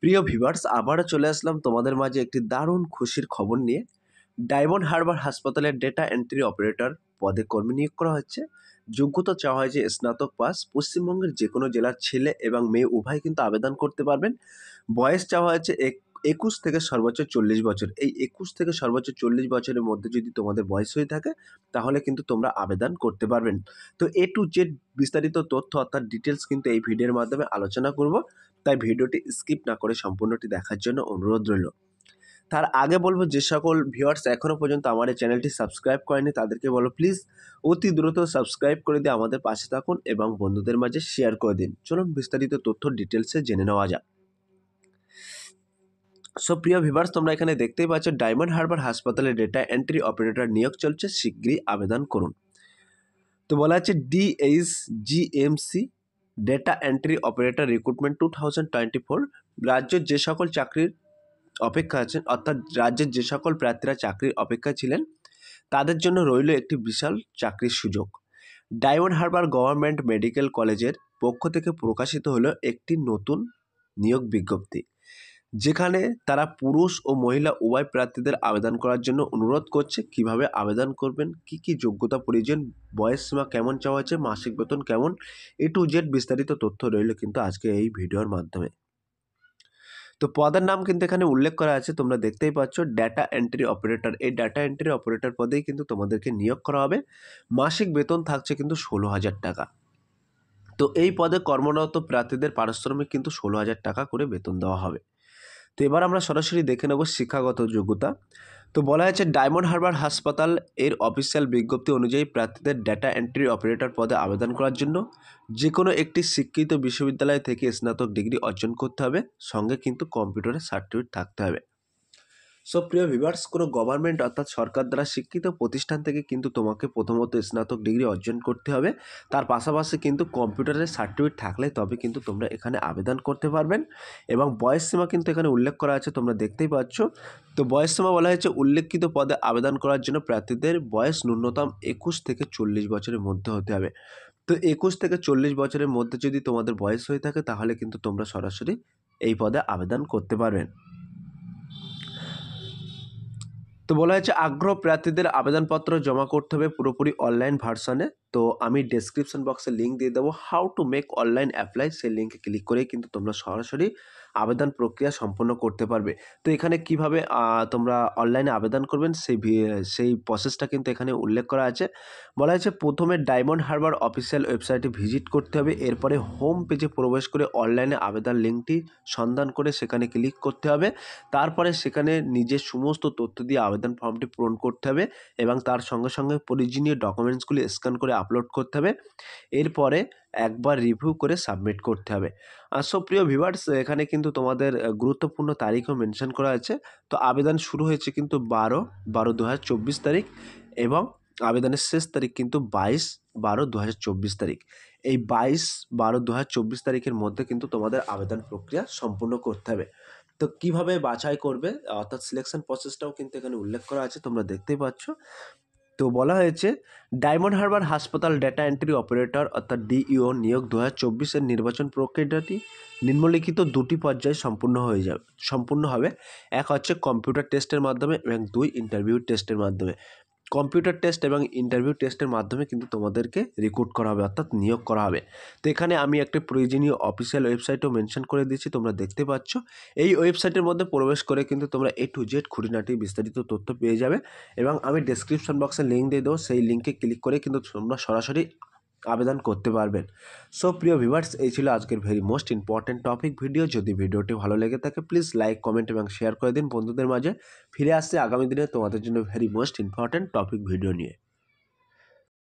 প্রিয় ভিউয়ার্স, আবারও চলে আসলাম তোমাদের মাঝে একটি দারুণ খুশির খবর নিয়ে। ডায়মন্ড হারবার হাসপাতালের ডেটা এন্ট্রি অপারেটর পদে কর্মী নিয়োগ করা হচ্ছে। যোগ্যতা চাওয়া হয় যে স্নাতক পাস। পশ্চিমবঙ্গের যে কোনো জেলার ছেলে এবং মেয়ে উভয় কিন্তু আবেদন করতে পারবেন। বয়স চাওয়া হয়েছে 21 থেকে সর্বোচ্চ 40 বছর। এই 21 থেকে সর্বোচ্চ 40 বছরের মধ্যে যদি তোমাদের বয়স হয়ে থাকে তাহলে কিন্তু তোমরা আবেদন করতে পারবেন। তো A to Z বিস্তারিত তথ্য অর্থাৎ ডিটেলস কিন্তু এই ভিডিওর মাধ্যমে আলোচনা করব। তাই ভিডিওটি স্কিপ না করে সম্পূর্ণটি দেখার জন্য অনুরোধ রইল। তার আগে বলবো, যে সকল ভিউয়ার্স এখনও পর্যন্ত আমার এই চ্যানেলটি সাবস্ক্রাইব করেনি তাদেরকে বলো প্লিজ অতি দ্রুত সাবস্ক্রাইব করে দিয়ে আমাদের পাশে থাকুন এবং বন্ধুদের মাঝে শেয়ার করে দিন। চলুন বিস্তারিত তথ্য ডিটেলসে জেনে নেওয়া যাক। সো প্রিয় ভিউয়ার্স, তোমরা এখানে দেখতেই পাচ্ছ ডায়মন্ড হারবার হাসপাতালে ডেটা এন্ট্রি অপারেটর নিয়োগ চলছে, শীঘ্রই আবেদন করুন। তো বলা আছে DHGMC data entry operator recruitment 2024। রাজ্যের যে সকল চাকরির অপেক্ষা আছেন, অর্থাৎ রাজ্যের যে সকল প্রার্থীরা চাকরির অপেক্ষা ছিলেন তাদের জন্য রইল একটি বিশাল চাকরির সুযোগ। ডায়মন্ড হারবার গভর্নমেন্ট মেডিকেল কলেজের পক্ষ থেকে প্রকাশিত হলো একটি নতুন নিয়োগ বিজ্ঞপ্তি, যেখানে তারা পুরুষ ও মহিলা উভয় প্রার্থীদের আবেদন করার জন্য অনুরোধ করছে। কিভাবে আবেদন করবেন, কি কি যোগ্যতা প্রয়োজন, বয়স সীমা কেমন চাওয়া হচ্ছে, মাসিক বেতন কেমন, A to Z বিস্তারিত তথ্য রইল কিন্তু আজকে এই ভিডিওর মাধ্যমে। তো পদের নাম কিন্তু এখানে উল্লেখ করা আছে, তোমরা দেখতেই পাচ্ছ ডাটা এন্ট্রি অপারেটর। এই ডাটা এন্ট্রি অপারেটর পদেই কিন্তু তোমাদেরকে নিয়োগ করা হবে। মাসিক বেতন থাকছে কিন্তু 16,000 টাকা। তো এই পদে কর্মরত প্রার্থীদের পারিশ্রমিক কিন্তু 16,000 টাকা করে বেতন দেওয়া হবে। তো এবার আমরা সরাসরি দেখে নেব শিক্ষাগত যোগ্যতা। তো বলা হয়েছে ডায়মন্ড হারবার হাসপাতাল এর অফিসিয়াল বিজ্ঞপ্তি অনুযায়ী প্রার্থীদের ডেটা এন্ট্রি অপারেটর পদে আবেদন করার জন্য যে কোনো একটি স্বীকৃত বিশ্ববিদ্যালয় থেকে স্নাতক ডিগ্রি অর্জন করতে হবে, সঙ্গে কিন্তু কম্পিউটারের সার্টিফিকেট থাকতে হবে। সো প্রিয় ভিউয়ার্স, কোনো গভর্নমেন্ট অর্থাৎ সরকার দ্বারা স্বীকৃত প্রতিষ্ঠান থেকে কিন্তু তোমাকে প্রথমত স্নাতক ডিগ্রি অর্জন করতে হবে। তার পাশাপাশি কিন্তু কম্পিউটারের সার্টিফিকেট থাকলে তবে কিন্তু তোমরা এখানে আবেদন করতে পারবেন। এবং বয়স সীমা কিন্তু এখানে উল্লেখ করা আছে, তোমরা দেখতেই পাচ্ছ। তো বয়স সীমা বলা হয়েছে উল্লেখিত পদে আবেদন করার জন্য প্রার্থীদের বয়স ন্যূনতম 21 থেকে 40 বছরের মধ্যে হতে হবে। তো 21 থেকে 40 বছরের মধ্যে যদি তোমাদের বয়স হয়ে থাকে তাহলে কিন্তু তোমরা সরাসরি এই পদে আবেদন করতে পারবেন। তো বলা হয়েছে আগ্রহ প্রার্থীদের আবেদনপত্র জমা করতে হবে পুরোপুরি অনলাইন ভার্সনে। তো আমি ডেসক্রিপশন বক্সে লিঙ্ক দিয়ে দেবো, how to make online apply, সেই লিঙ্কে ক্লিক করেই কিন্তু তোমরা সরাসরি আবেদন প্রক্রিয়া সম্পন্ন করতে পারবে। তো এখানে কিভাবে তোমরা অনলাইনে আবেদন করবেন সেই প্রসেসটা কিন্তু এখানে উল্লেখ করা আছে। বলা হয়েছে প্রথমে ডায়মন্ড হারবার অফিসিয়াল ওয়েবসাইটে ভিজিট করতে হবে, এরপরে হোম পেজে প্রবেশ করে অনলাইনে আবেদন লিঙ্কটি সন্ধান করে সেখানে ক্লিক করতে হবে। তারপরে সেখানে নিজের সমস্ত তথ্য দিয়ে আবেদন ফর্মটি পূরণ করতে হবে এবং তার সঙ্গে সঙ্গে প্রয়োজনীয় ডকুমেন্টসগুলি স্ক্যান করে আপলোড করতে হবে। এরপরে একবার রিভিউ করে সাবমিট করতে হবে। সো প্রিয় ভিউয়ার্স, এখানে কিন্তু তোমাদের গুরুত্বপূর্ণ তারিখও মেনশন করা আছে। তো আবেদন শুরু হয়েছে কিন্তু 12/12/2024 তারিখ এবং আবেদনের শেষ তারিখ কিন্তু 22/12/2024 তারিখ। এই 22/12/2024 তারিখের মধ্যে কিন্তু তোমাদের আবেদন প্রক্রিয়া সম্পূর্ণ করতে হবে। তো কিভাবে বাছাই করবে অর্থাৎ সিলেকশন প্রসেসটাও কিন্তু এখানে উল্লেখ করা আছে, তোমরা দেখতেই পাচ্ছ। তো বলা হয়েছে ডায়মন্ড হারবার হাসপাতাল ডেটা এন্ট্রি অপারেটর অর্থাৎ DEO নিয়োগ 2024-এর নির্বাচন প্রক্রিয়াটি নিম্নলিখিত দুটি পর্যায়ে সম্পূর্ণ হবে। এক হচ্ছে কম্পিউটার টেস্টের মাধ্যমে এবং 2 ইন্টারভিউ টেস্টের মাধ্যমে। কম্পিউটার টেস্ট এবং ইন্টারভিউ টেস্টের মাধ্যমে কিন্তু তোমাদেরকে রিক্রুট করা হবে অর্থাৎ নিয়োগ করা হবে। তো এখানে আমি একটা প্রয়োজনীয় অফিসিয়াল ওয়েবসাইটও মেনশন করে দিয়েছি, তোমরা দেখতে পাচ্ছ। এই ওয়েবসাইটের মধ্যে প্রবেশ করে কিন্তু তোমরা A to Z খুঁটিনাটি বিস্তারিত তথ্য পেয়ে যাবে এবং আমি ডেসক্রিপশন বক্সে লিঙ্ক দিয়ে দেবো, সেই লিঙ্কে ক্লিক করে কিন্তু তোমরা সরাসরি আবেদন করতে পারবেন। সো প্রিয় ভিউয়ার্স, এই ছিল আজকের very most important topic video. যদি ভিডিওটি ভালো লেগে থাকে প্লিজ লাইক, কমেন্ট এবং শেয়ার করে দিন বন্ধুদের মাঝে। ফিরে আসছে আগামী দিনে তোমাদের জন্য very most important topic video নিয়ে।